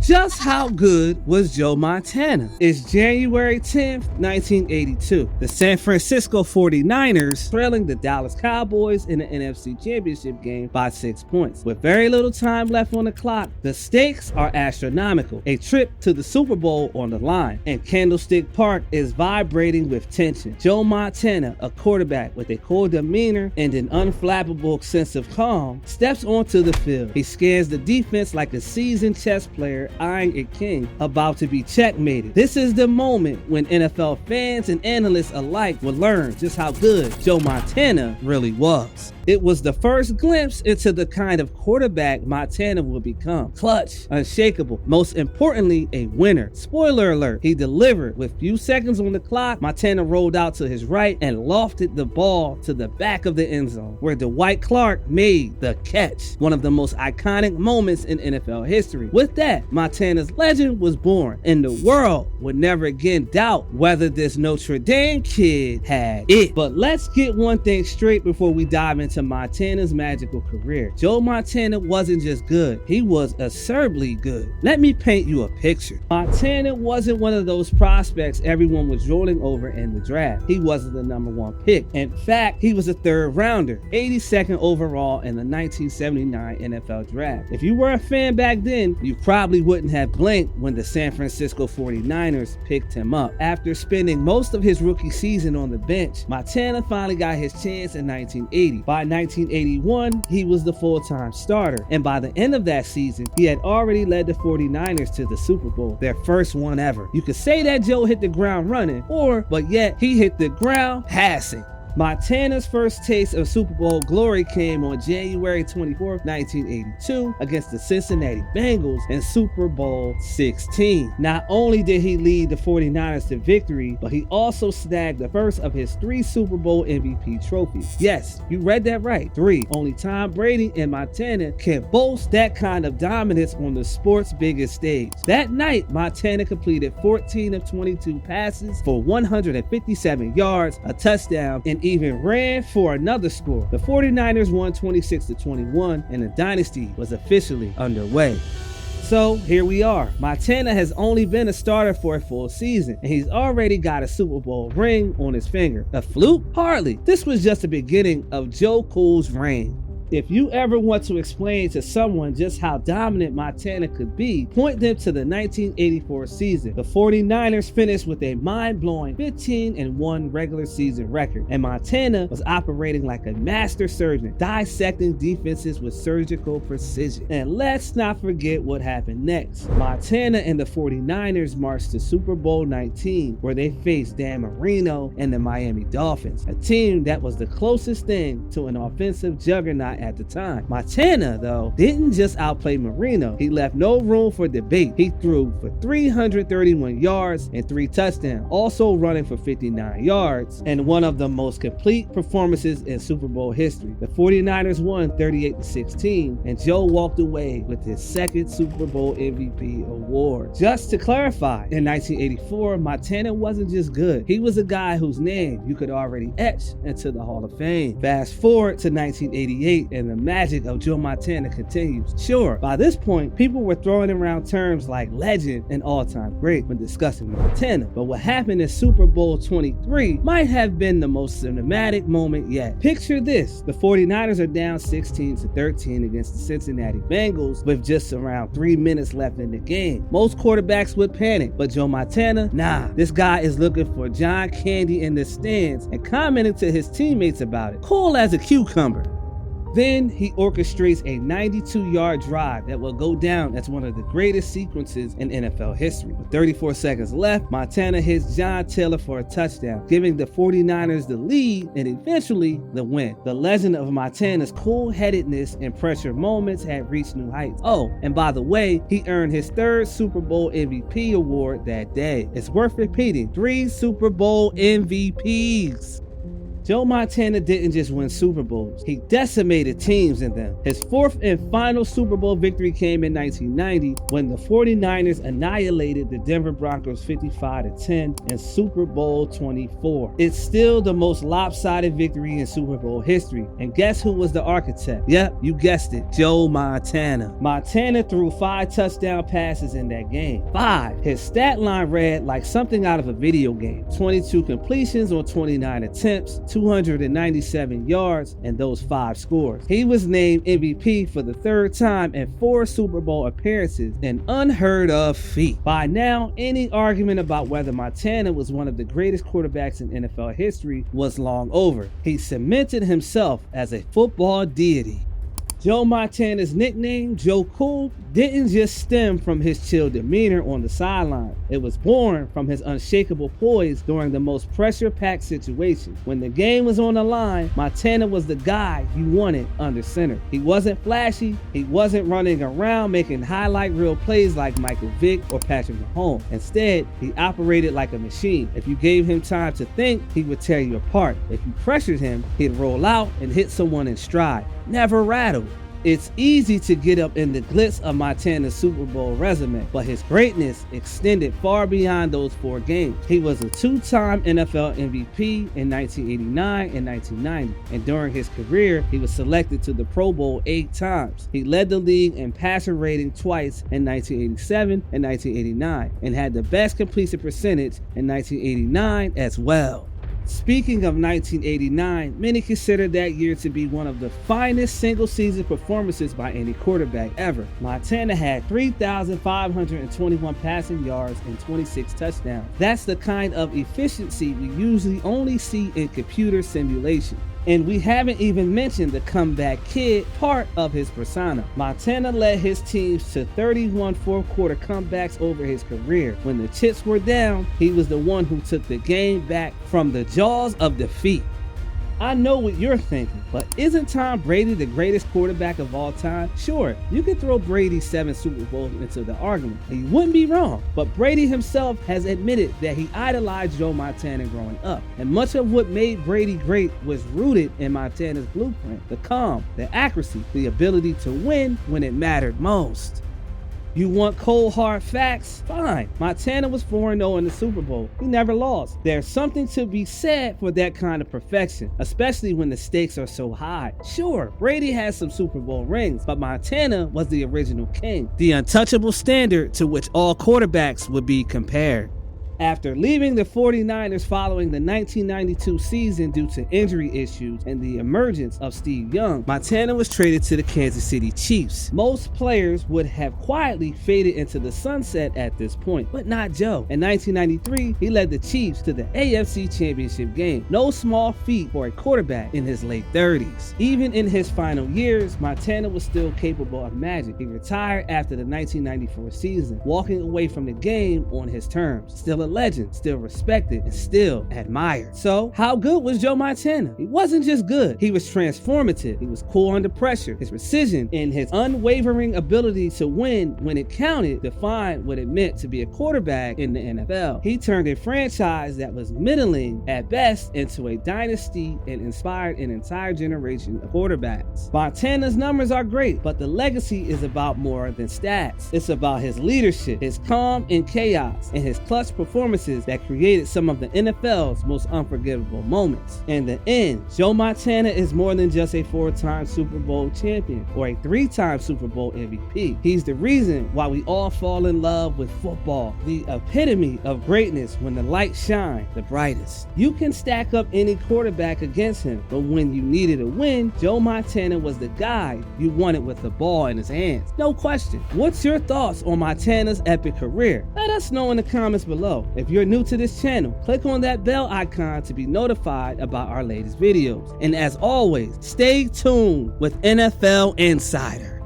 Just how good was Joe Montana? It's January 10th, 1982. The San Francisco 49ers trailing the Dallas Cowboys in the NFC Championship game by 6 points. With very little time left on the clock, the stakes are astronomical. A trip to the Super Bowl on the line, and Candlestick Park is vibrating with tension. Joe Montana, a quarterback with a cool demeanor and an unflappable sense of calm, steps onto the field. He scans the defense like a seasoned chess player eyeing a king about to be checkmated. This is the moment when NFL fans and analysts alike will learn just how good Joe Montana really was. It was the first glimpse into the kind of quarterback Montana would become. Clutch, unshakable, most importantly, a winner. Spoiler alert, he delivered. With few seconds on the clock, Montana rolled out to his right and lofted the ball to the back of the end zone, where Dwight Clark made the catch. One of the most iconic moments in NFL history. With that, Montana's legend was born, and the world would never again doubt whether this Notre Dame kid had it. But let's get one thing straight before we dive into Montana's magical career. Joe Montana wasn't just good, he was acerbly good. Let me paint you a picture. Montana wasn't one of those prospects everyone was rolling over in the draft. He wasn't the number one pick. In fact, he was a third rounder, 82nd overall in the 1979 NFL draft. If you were a fan back then, you probably wouldn't have blinked when the San Francisco 49ers picked him up. After spending most of his rookie season on the bench, Montana finally got his chance in 1980. By 1981, he was the full-time starter, and by the end of that season, he had already led the 49ers to the Super Bowl, their first one ever. You could say that Joe hit the ground running, but yet he hit the ground passing. Montana's first taste of Super Bowl glory came on January 24, 1982 against the Cincinnati Bengals in Super Bowl 16. Not only did he lead the 49ers to victory, but he also snagged the first of his 3 Super Bowl MVP trophies. Yes, you read that right, 3. Only Tom Brady and Montana can boast that kind of dominance on the sport's biggest stage. That night, Montana completed 14 of 22 passes for 157 yards, a touchdown, and even ran for another score. The 49ers won 26-21, and the dynasty was officially underway. So here we are. Montana has only been a starter for a full season, and he's already got a Super Bowl ring on his finger. A fluke? Hardly. This was just the beginning of Joe Cool's reign. If you ever want to explain to someone just how dominant Montana could be, point them to the 1984 season. The 49ers finished with a mind-blowing 15-1 regular season record, and Montana was operating like a master surgeon, dissecting defenses with surgical precision. And let's not forget what happened next. Montana and the 49ers marched to Super Bowl 19, where they faced Dan Marino and the Miami Dolphins, a team that was the closest thing to an offensive juggernaut at the time. Montana, though, didn't just outplay Marino. He left no room for debate. He threw for 331 yards and 3 touchdowns, also running for 59 yards, and one of the most complete performances in Super Bowl history. The 49ers won 38-16, and Joe walked away with his second Super Bowl MVP award. Just to clarify, in 1984, Montana wasn't just good. He was a guy whose name you could already etch into the Hall of Fame. Fast forward to 1988, and the magic of Joe Montana continues. Sure, by this point, people were throwing around terms like legend and all-time great when discussing Montana, but what happened in Super Bowl 23 might have been the most cinematic moment yet. Picture this: the 49ers are down 16-13 against the Cincinnati Bengals with just around 3 minutes left in the game. Most quarterbacks would panic, but Joe Montana, nah. This guy is looking for John Candy in the stands and commenting to his teammates about it. Cool as a cucumber. Then he orchestrates a 92-yard drive that will go down as one of the greatest sequences in NFL history. With 34 seconds left, Montana hits John Taylor for a touchdown, giving the 49ers the lead and eventually the win. The legend of Montana's cool-headedness and pressure moments had reached new heights. Oh, and by the way, he earned his 3rd Super Bowl MVP award that day. It's worth repeating, 3 Super Bowl MVPs. Joe Montana didn't just win Super Bowls, he decimated teams in them. His fourth and final Super Bowl victory came in 1990 when the 49ers annihilated the Denver Broncos 55-10 in Super Bowl 24. It's still the most lopsided victory in Super Bowl history. And guess who was the architect? Yep, you guessed it, Joe Montana. Montana threw 5 touchdown passes in that game. 5. His stat line read like something out of a video game. 22 completions on 29 attempts, 297 yards, and those 5 scores. He was named MVP for the 3rd time in 4 Super Bowl appearances, an unheard of feat. By now, any argument about whether Montana was one of the greatest quarterbacks in NFL history was long over. He cemented himself as a football deity. Joe Montana's nickname, Joe Cool, didn't just stem from his chill demeanor on the sideline. It was born from his unshakable poise during the most pressure-packed situations. When the game was on the line, Montana was the guy you wanted under center. He wasn't flashy, he wasn't running around making highlight reel plays like Michael Vick or Patrick Mahomes. Instead, he operated like a machine. If you gave him time to think, he would tear you apart. If you pressured him, he'd roll out and hit someone in stride. Never rattled. It's easy to get up in the glitz of Montana's Super Bowl resume, but his greatness extended far beyond those 4 games. He was a 2-time NFL MVP in 1989 and 1990, and during his career, he was selected to the Pro Bowl 8 times. He led the league in passer rating twice in 1987 and 1989, and had the best completion percentage in 1989 as well. Speaking of 1989, many consider that year to be one of the finest single-season performances by any quarterback ever. Montana had 3,521 passing yards and 26 touchdowns. That's the kind of efficiency we usually only see in computer simulation. And we haven't even mentioned the comeback kid part of his persona. Montana led his teams to 31 fourth-quarter comebacks over his career. When the chips were down, he was the one who took the game back from the jaws of defeat. I know what you're thinking, but isn't Tom Brady the greatest quarterback of all time? Sure, you could throw Brady's 7 Super Bowls into the argument, and you wouldn't be wrong. But Brady himself has admitted that he idolized Joe Montana growing up, and much of what made Brady great was rooted in Montana's blueprint: the calm, the accuracy, the ability to win when it mattered most. You want cold hard facts? Fine. Montana was 4-0 in the Super Bowl. He never lost. There's something to be said for that kind of perfection, especially when the stakes are so high. Sure, Brady has some Super Bowl rings, but Montana was the original king, the untouchable standard to which all quarterbacks would be compared. After leaving the 49ers following the 1992 season due to injury issues and the emergence of Steve Young, Montana was traded to the Kansas City Chiefs. Most players would have quietly faded into the sunset at this point, but not Joe. In 1993, he led the Chiefs to the AFC Championship game. No small feat for a quarterback in his late 30s. Even in his final years, Montana was still capable of magic. He retired after the 1994 season, walking away from the game on his terms. Still a legend, still respected, and still admired. So, how good was Joe Montana? He wasn't just good, he was transformative. He was cool under pressure. His precision and his unwavering ability to win when it counted defined what it meant to be a quarterback in the NFL. He turned a franchise that was middling at best into a dynasty and inspired an entire generation of quarterbacks. Montana's numbers are great, but the legacy is about more than stats. It's about his leadership, his calm in chaos, and his clutch performances that created some of the NFL's most unforgettable moments. In the end, Joe Montana is more than just a 4-time Super Bowl champion or a 3-time Super Bowl MVP. He's the reason why we all fall in love with football, the epitome of greatness when the lights shine the brightest. You can stack up any quarterback against him, but when you needed a win, Joe Montana was the guy you wanted with the ball in his hands. No question. What's your thoughts on Montana's epic career? Let us know in the comments below. If you're new to this channel, click on that bell icon to be notified about our latest videos. And as always, stay tuned with NFL Insider.